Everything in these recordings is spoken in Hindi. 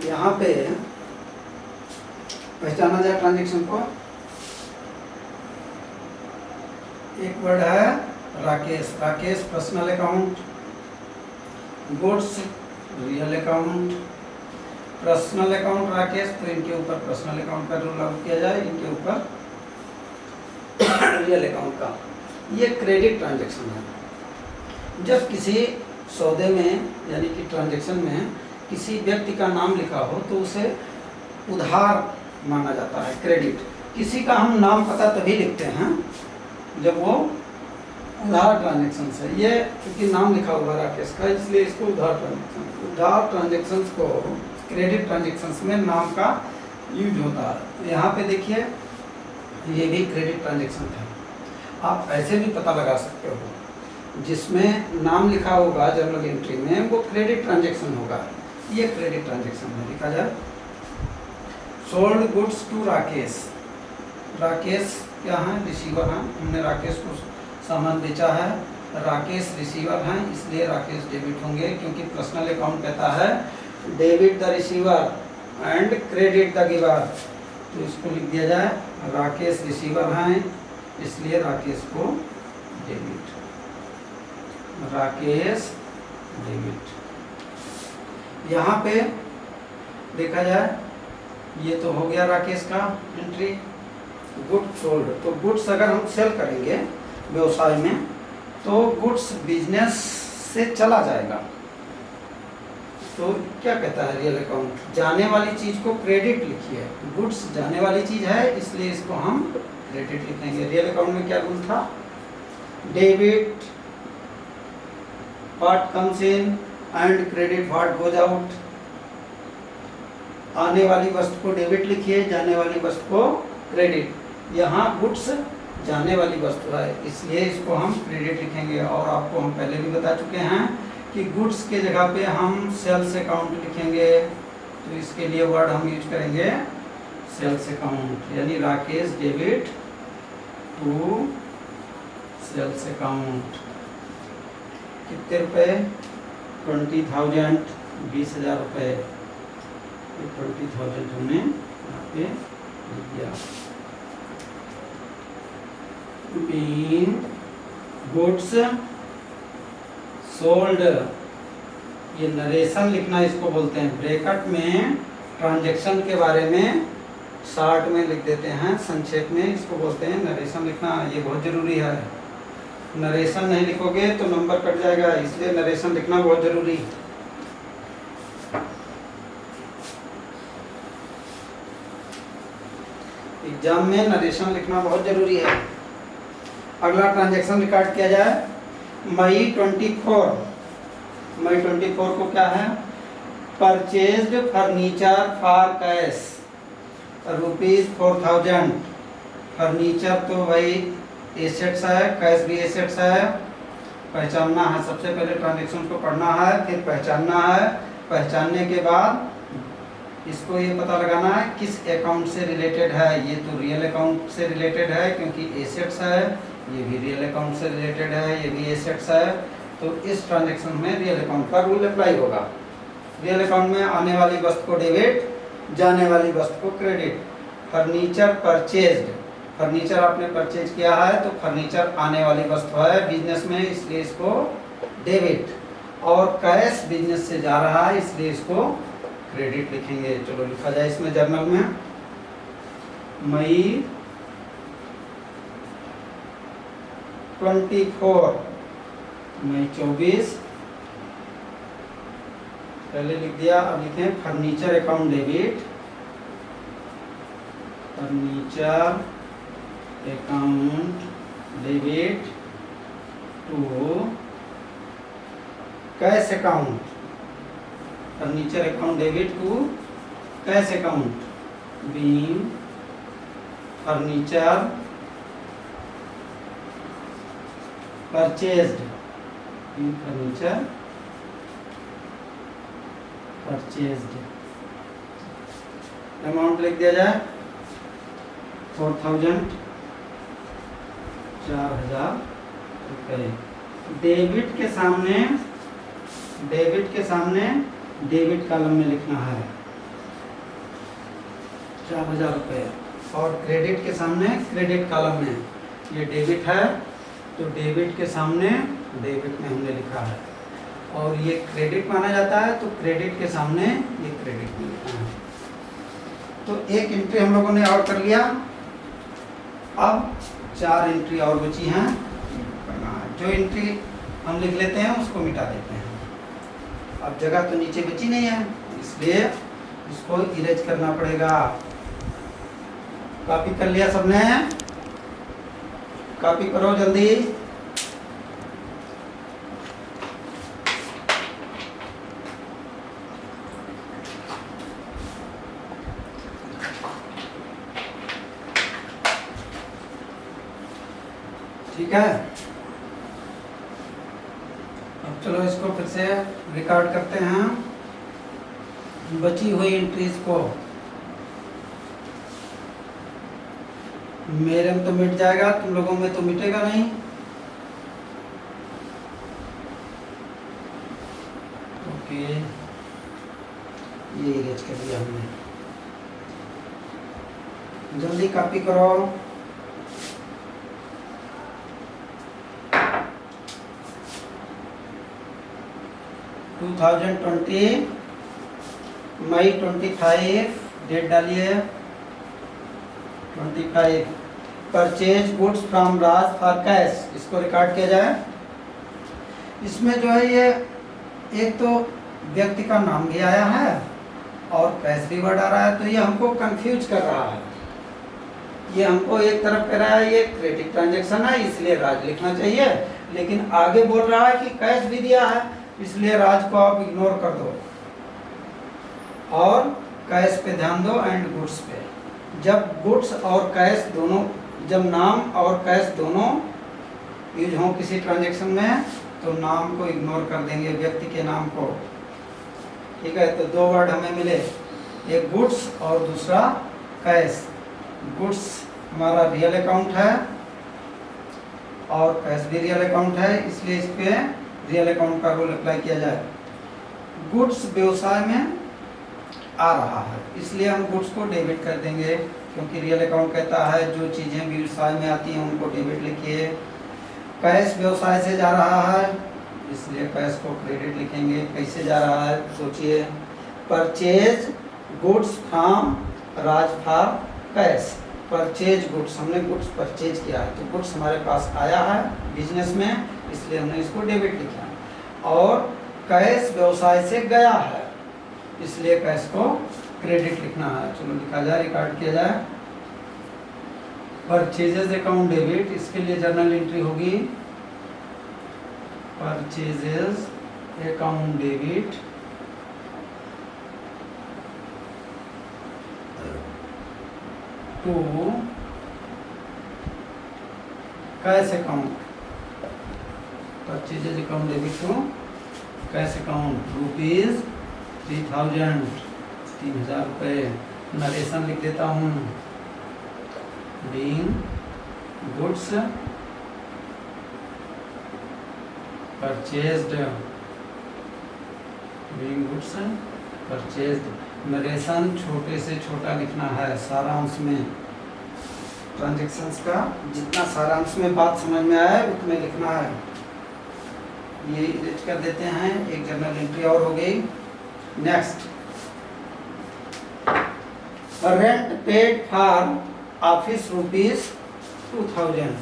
यहाँ पे पहचाना जाए ट्रांजेक्शन को। एक वर्ड है Rakesh, Rakesh personal account, goods real account, personal account Rakesh, तो इनके ऊपर पर्सनल अकाउंट का रूल लागू किया जाए, इनके ऊपर रियल अकाउंट का। ये क्रेडिट ट्रांजैक्शन है। जब किसी सौदे में यानी कि ट्रांजैक्शन में किसी व्यक्ति का नाम लिखा हो तो उसे उधार माना जाता है, क्रेडिट। किसी का हम नाम पता तभी लिखते हैं जब वो उधार ट्रांजैक्शन है। ये क्योंकि नाम लिखा हुआ राकेश का, इसलिए इसको उधार ट्रांजैक्शन। उधार ट्रांजैक्शन को क्रेडिट ट्रांजैक्शन में नाम का यूज होता है। यहाँ पे देखिए ये भी क्रेडिट ट्रांजैक्शन है। आप ऐसे भी पता लगा सकते हो, जिसमें नाम लिखा होगा जर्नल एंट्री में वो क्रेडिट ट्रांजैक्शन होगा। ये क्रेडिट ट्रांजैक्शन है। लिखा जाए sold goods to Rakesh, Rakesh क्या है? रिसीवर हैं। हमने राकेश को सामान बेचा है, राकेश रिसीवर हैं, इसलिए राकेश डेबिट होंगे, क्योंकि पर्सनल अकाउंट कहता है debit the receiver and credit the giver. तो इसको लिख दिया जाए राकेश रिसीवर हैं, इसलिए राकेश को डेबिट, राकेश डेबिट। यहाँ पे देखा जाए ये तो हो गया राकेश का एंट्री। गुड सोल्ड, तो गुड्स अगर हम सेल करेंगे व्यवसाय में तो गुड्स बिजनेस से चला जाएगा, तो क्या कहता है रियल अकाउंट? जाने वाली चीज को क्रेडिट लिखिए। गुड्स जाने वाली चीज है, इसलिए इसको हम क्रेडिट लिखेंगे। रियल अकाउंट में क्या रूल था? Debit what comes in and credit what goes out. आने वाली वस्तु को डेबिट लिखिए, जाने वाली वस्तु को क्रेडिट। यहाँ गुड्स जाने वाली वस्तु है, इसलिए इसको हम क्रेडिट लिखेंगे। और आपको हम पहले भी बता चुके हैं कि गुड्स के जगह पे हम सेल्स अकाउंट लिखेंगे, तो इसके लिए वर्ड हम यूज करेंगे सेल्स अकाउंट, यानी Rakesh debit to sales account. कितने रुपए? 20,000, 20,000 रुपये। 20,000 हमने यहाँ पे लिख दिया। बीइंग गुड्स सोल्ड, ये नरेशन लिखना इसको बोलते हैं। ब्रैकेट में ट्रांजैक्शन के बारे में शॉर्ट में लिख देते हैं, संक्षेप में, इसको बोलते हैं नरेशन लिखना। ये बहुत जरूरी है। नरेशन नहीं लिखोगे तो नंबर कट जाएगा, इसलिए नरेशन लिखना बहुत जरूरी है। एग्जाम में नरेशन लिखना बहुत जरूरी है। अगला ट्रांजैक्शन रिकॉर्ड किया जाए मई 24। मई 24 को क्या है? Purchased furniture for cash ₹4,000। Furniture तो भाई एसेट्स है, कैश भी एसेट्स है। पहचानना है, सबसे पहले ट्रांजैक्शन को पढ़ना है, फिर पहचानना है। पहचानने के बाद इसको ये पता लगाना है किस अकाउंट से रिलेटेड है। ये तो रियल अकाउंट से रिलेटेड है क्योंकि एसेट्स है, ये भी रियल अकाउंट से रिलेटेड है, ये भी एसेट्स है। तो इस ट्रांजैक्शन में रियल अकाउंट का रूल अप्लाई होगा। रियल अकाउंट में आने वाली वस्तु को डेबिट, जाने वाली वस्तु को क्रेडिट। फर्नीचर परचेज्ड, फर्नीचर आपने परचेज किया है तो फर्नीचर आने वाली वस्तु है बिजनेस में, इसलिए इसको डेबिट। और कैश बिजनेस से जा रहा है, इसलिए इसको क्रेडिट लिखेंगे। चलो लिखा जाए इसमें जर्नल में मई 24, मई 24 पहले लिख दिया। अब लिखें furniture account debit, furniture account debit to cash account, furniture account debit to cash account. Being furniture purchased, furniture purchased. Amount लिख दिया जाए 4,000, 4,000 रुपये। डेबिट के सामने डेबिट कॉलम में लिखना है 4,000 रुपये। और क्रेडिट के सामने क्रेडिट कॉलम में ये डेबिट है, तो डेबिट के सामने डेबिट में हमने लिखा है, और ये क्रेडिट माना जाता है तो क्रेडिट के सामने ये क्रेडिट में लिखा है। तो एक एंट्री हम लोगों ने और कर लिया। अब 4 एंट्री और बची हैं करना है। जो एंट्री हम लिख लेते हैं उसको मिटा देते हैं। अब जगह तो नीचे बची नहीं है, इसलिए इसको इरेज करना पड़ेगा। कॉपी कर लिया सबने? कॉपी करो जल्दी। ठीक है, अब चलो इसको फिर से रिकॉर्ड करते हैं, बची हुई एंट्रीज को। मेरे में तो मिट जाएगा, तुम लोगों में तो मिटेगा नहीं। ओके, ये इरेज कर दिया हमने। जल्दी कॉपी करो। मई 25 डेट डालिए 25। Purchase goods from Raj for cash, इसको रिकॉर्ड किया जाए। इसमें जो है ये एक तो व्यक्ति का नाम भी आया है और कैश भी वर्ड आ रहा है, तो ये हमको कंफ्यूज कर रहा है। ये हमको एक तरफ कह रहा है ये क्रेडिट ट्रांजैक्शन है इसलिए राज लिखना चाहिए, लेकिन आगे बोल रहा है कि कैश भी दिया है इसलिए राज को आप इग्नोर कर दो और कैश पे ध्यान दो एंड गुड्स पे। जब गुड्स और कैश दोनों, जब नाम और कैश दोनों यूज हों किसी ट्रांजैक्शन में तो नाम को इग्नोर कर देंगे, व्यक्ति के नाम को। ठीक है, तो 2 वर्ड हमें मिले, एक गुड्स और दूसरा कैश। गुड्स हमारा रियल अकाउंट है और कैश भी रियल अकाउंट है, इसलिए इस पे रियल अकाउंट का रूल अप्लाई किया जाए। गुड्स व्यवसाय में आ रहा है इसलिए हम गुड्स को डेबिट कर देंगे, क्योंकि रियल अकाउंट कहता है जो चीज़ें व्यवसाय में आती हैं उनको डेबिट लिखिए। कैश व्यवसाय से जा रहा है इसलिए कैश को क्रेडिट लिखेंगे। कैसे जा रहा है सोचिए। Purchase goods from Raj for cash. Purchase goods, हमने गुड्स परचेज किया है तो गुड्स हमारे पास आया है बिजनेस में इसलिए हमने इसको डेबिट लिखा। और कैश व्यवसाय से गया है इसलिए कैश को क्रेडिट लिखना है। चलो लिखा जाए, रिकॉर्ड किया जाए। परचेजेस अकाउंट डेबिट, इसके लिए जर्नल एंट्री होगी purchases account debit to cash account. Purchases account debit to cash account rupees 3,000 रुपये। नरेशन लिख देता हूँ, being goods purchased, being goods purchased. Narration छोटे से छोटा लिखना है, सारांश में ट्रांजैक्शंस का जितना सारांश में बात समझ में आए उतने लिखना है। ये इरेज कर देते हैं, एक जर्नल एंट्री और हो गई। Next, rent paid for office rupees 2,000।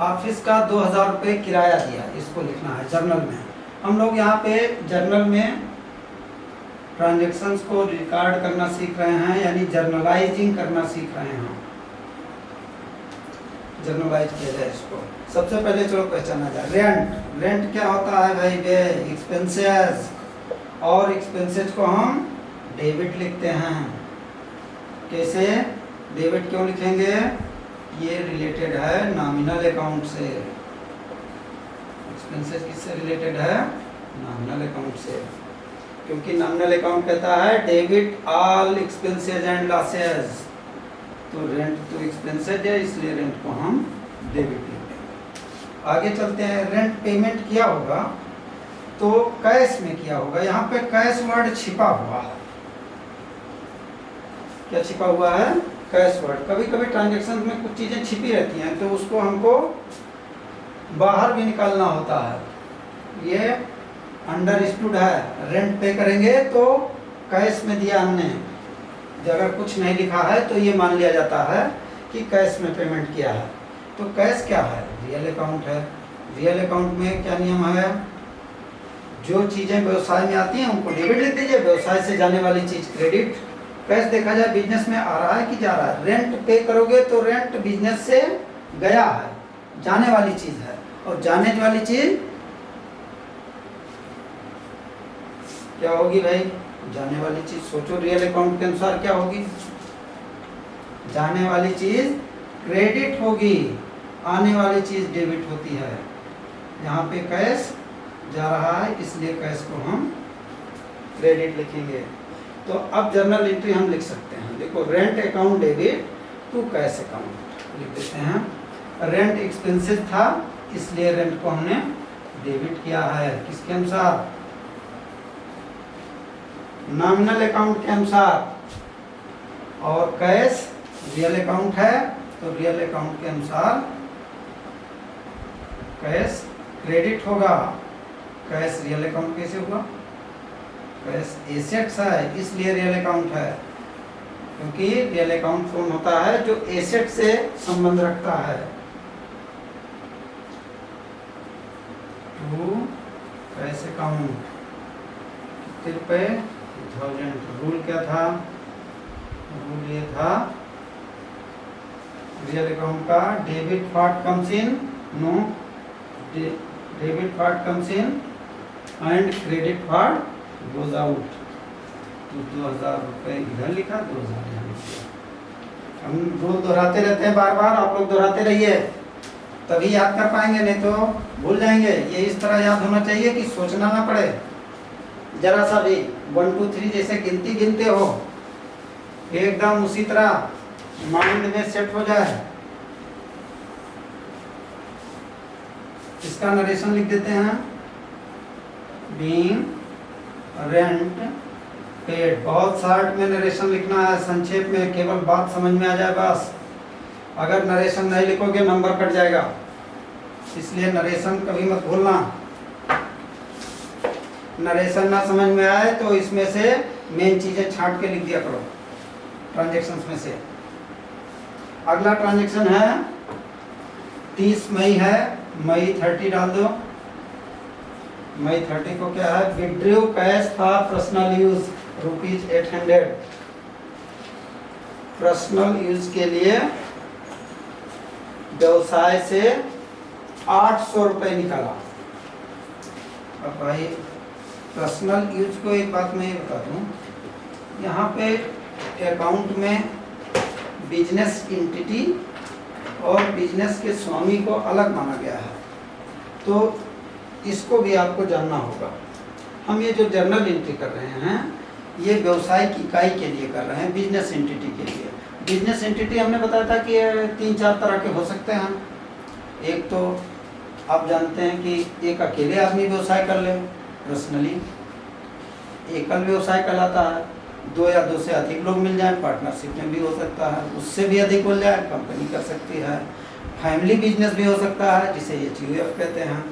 Office का 2,000 रुपये किराया दिया, इसको लिखना है जर्नल में। हम लोग यहाँ पे जर्नल में ट्रांजैक्शंस को रिकॉर्ड करना सीख रहे हैं, यानी जर्नलाइजिंग करना सीख रहे हैं। जर्नलाइज किया जाए इसको। सबसे पहले चलो पहचाना जाए। रेंट, रेंट क्या होता है भाई? वे एक्सपेंसेस, और एक्सपेंसेस को हम डेबिट लिखते हैं। कैसे डेबिट क्यों लिखेंगे? ये रिलेटेड है नॉमिनल अकाउंट से। एक्सपेंसेस किससे रिलेटेड है? नॉमिनल अकाउंट से, क्योंकि नॉमिनल अकाउंट कहता है debit all expenses and losses. तो रेंट तो एक्सपेंसेस है इसलिए रेंट को हम डेबिट लिखते हैं। आगे चलते हैं। रेंट पेमेंट किया होगा तो कैश में किया होगा। यहाँ पे कैश वर्ड छिपा हुआ है, क्या छिपा हुआ है, कैश वर्ड। कभी कभी ट्रांजेक्शन में कुछ चीज़ें छिपी रहती हैं तो उसको हमको बाहर भी निकालना होता है। ये अंडरस्टूड है, रेंट पे करेंगे तो कैश में दिया हमने, अगर कुछ नहीं लिखा है तो ये मान लिया जाता है कि कैश में पेमेंट किया है। तो कैश क्या है, रियल अकाउंट है। रियल अकाउंट में क्या नियम है, जो चीज़ें व्यवसाय में आती हैं उनको डेबिट लिख दीजिए, व्यवसाय से जाने वाली चीज़ क्रेडिट। कैश देखा जाए बिजनेस में आ रहा है कि जा रहा है। रेंट पे करोगे तो रेंट बिजनेस से गया है, जाने वाली चीज़ है, और जाने वाली चीज़ क्या होगी भाई, जाने वाली चीज़। सोचो रियल अकाउंट के अनुसार क्या होगी, जाने वाली चीज़ क्रेडिट होगी, आने वाली चीज़ डेबिट होती है। यहाँ पे कैश जा रहा है इसलिए कैश को हम क्रेडिट लिखेंगे। तो अब जर्नल एंट्री हम लिख सकते हैं। देखो, rent account debit to cash account लिख देते हैं। रेंट एक्सपेंसेस था इसलिए रेंट को हमने डेबिट किया है, किसके अनुसार, नॉमिनल अकाउंट के अनुसार। और कैश रियल अकाउंट है तो रियल अकाउंट के अनुसार कैश क्रेडिट होगा। कैश रियल अकाउंट कैसे होगा, कैश एसेट्स है इसलिए रियल अकाउंट है, क्योंकि रियल अकाउंट कौन होता है, जो एसेट से संबंध रखता है। टू कैश अकाउंट कितने रुपए, 1000। रूल क्या था, रूल ये था रियल अकाउंट का, debit part comes in, no, debit part comes in and credit part goes out. तो 2000 रुपये इधर लिखा, 2000 यहाँ लिखा। हम रूल दोहराते रहते हैं बार बार, आप लोग दोहराते रहिए तभी याद कर पाएंगे, नहीं तो भूल जाएंगे। ये इस तरह याद होना चाहिए कि सोचना ना पड़े, जरा सा भी 1 2 3 जैसे गिनती गिनते हो एकदम उसी तरह माइंड में सेट हो जाए। इसका नरेशन लिख देते हैं, बीइंग रेंट पेड। बहुत शॉर्ट में नरेशन लिखना है, संक्षेप में, केवल बात समझ में आ जाए बस। अगर नरेशन नहीं लिखोगे नंबर कट जाएगा, इसलिए नरेशन कभी मत भूलना। नरेशन ना समझ में आए तो इसमें से मेन चीजें छांट के लिख दिया करो ट्रांजैक्शंस में से। अगला ट्रांजैक्शन है 30 मई है, मई 30 डाल दो। मई 30 को क्या है, withdrew cash for personal use ₹800। Personal use के लिए व्यवसाय से 800 रुपये निकाला। अब भाई पर्सनल यूज को एक बात मैं ये बता दूं, यहाँ पे अकाउंट में बिजनेस एंटिटी और बिजनेस के स्वामी को अलग माना गया है, तो इसको भी आपको जानना होगा। हम ये जो जर्नल एंट्री कर रहे हैं ये व्यवसायिक इकाई के लिए कर रहे हैं, बिजनेस एंटिटी के लिए। बिजनेस एंटिटी हमने बताया था कि 3-4 तरह के हो सकते हैं। एक तो आप जानते हैं कि एक अकेले आदमी व्यवसाय कर ले, पर्सनली एकल व्यवसाय कहलाता है। 2 या 2 से अधिक लोग मिल जाएं, पार्टनरशिप में भी हो सकता है। उससे भी अधिक हो जाए, कंपनी कर सकती है। फैमिली बिजनेस भी हो सकता है, जिसे HUF कहते हैं।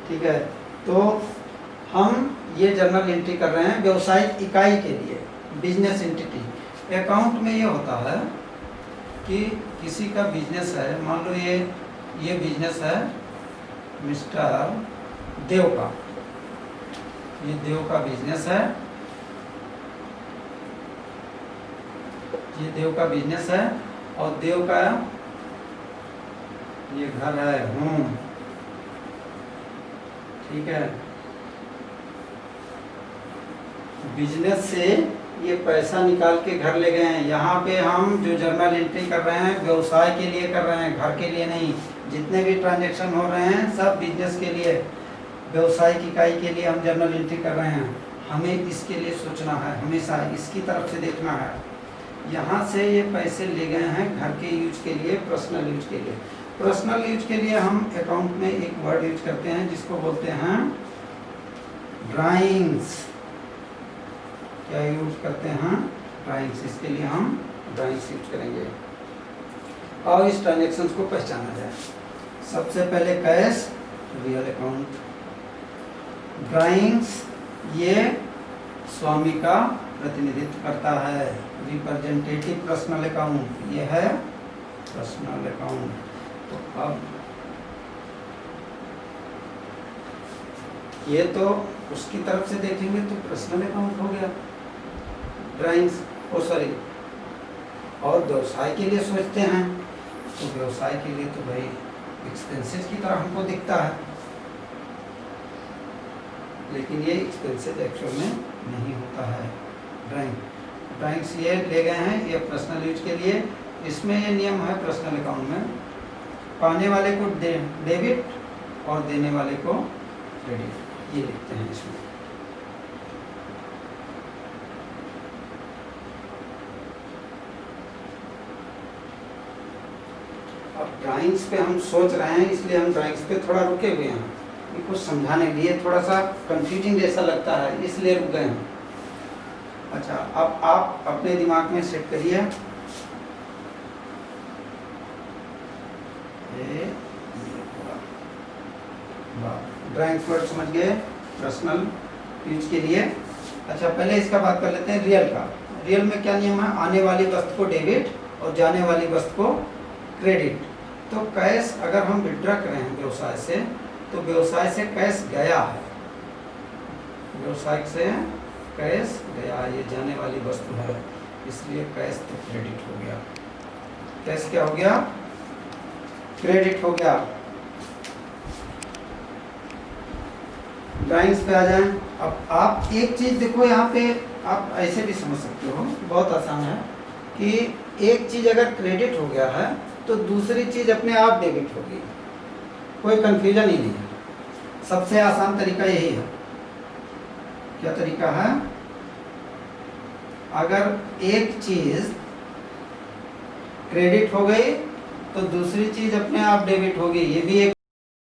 ठीक है, तो हम ये जर्नल एंट्री कर रहे हैं व्यवसायिक इकाई के लिए, बिजनेस एंटिटी। अकाउंट में ये होता है कि किसी का बिजनेस है, मान लो ये बिजनेस है मिस्टर देव का, ये देव का बिजनेस है, ये देव का बिजनेस है, और देव का ये घर है, होम। ठीक है, बिजनेस से ये पैसा निकाल के घर ले गए हैं। यहाँ पे हम जो जर्नल एंट्री कर रहे हैं व्यवसाय के लिए कर रहे हैं, घर के लिए नहीं। जितने भी ट्रांजैक्शन हो रहे हैं सब बिजनेस के लिए, व्यवसायिक इकाई के लिए हम जर्नल एंट्री कर रहे हैं। हमें इसके लिए सोचना है, हमेशा इसकी तरफ से देखना है। यहाँ से ये पैसे ले गए हैं घर के यूज के लिए, पर्सनल यूज के लिए। पर्सनल यूज के लिए हम अकाउंट में एक वर्ड यूज करते हैं जिसको बोलते हैं ड्राइंग्स। क्या यूज करते हैं? ड्राइंग्स, इसके लिए हम ड्राइंग्स यूज करेंगे। और इस ट्रांजेक्शन्स को पहचाना जाए। सबसे पहले कैश रियल अकाउंट, ड्राइंग्स ये स्वामी का प्रतिनिधित्व करता है। रिप्रेजेंटेटिव पर्सनल अकाउंट ये है पर्सनल अकाउंट। तो अब ये तो उसकी तरफ से देखेंगे तो पर्सनल अकाउंट हो गया ड्राइंग्स, और व्यवसाय के लिए सोचते हैं तो व्यवसाय के लिए तो भाई एक्सपेंसेस की तरह हमको दिखता है, लेकिन ये एक्सपेंसेस एक्चुअल में नहीं होता है। ड्राइंग्स ये ले गए हैं, ये पर्सनल यूज के लिए। इसमें ये नियम है पर्सनल अकाउंट में, पाने वाले को डेबिट और देने वाले को क्रेडिट, ये लिखते हैं इसमें। अब ड्राइंग्स पे हम सोच रहे हैं, इसलिए हम ड्राइंग्स पे थोड़ा रुके हुए हैं, कुछ समझाने के लिए थोड़ा सा कंफ्यूजिंग जैसा लगता है, इसलिए रुक गए हैं। अच्छा, अब आप अपने दिमाग में सेट करिए, ड्राइंग्स वर्ड समझ गए पर्सनल यूज के लिए। अच्छा, पहले इसका बात कर लेते हैं रियल का। रियल में क्या नियम है? आने वाली वस्तु को डेबिट और जाने वाली वस्तु को क्रेडिट। तो कैश अगर हम विड्रॉ करें हैं व्यवसाय से, तो व्यवसाय से कैश गया है, व्यवसाय से कैश गया, ये जाने वाली वस्तु है, इसलिए कैश तो क्रेडिट हो गया। कैश क्या हो गया? क्रेडिट हो गया। ड्राइंग्स पे आ जाएं। अब आप एक चीज देखो, यहाँ पे आप ऐसे भी समझ सकते हो, बहुत आसान है कि एक चीज अगर क्रेडिट हो गया है तो दूसरी चीज अपने आप डेबिट होगी, कोई कंफ्यूजन ही नहीं है। सबसे आसान तरीका यही है। क्या तरीका है? अगर एक चीज क्रेडिट हो गई तो दूसरी चीज अपने आप डेबिट होगी, ये भी एक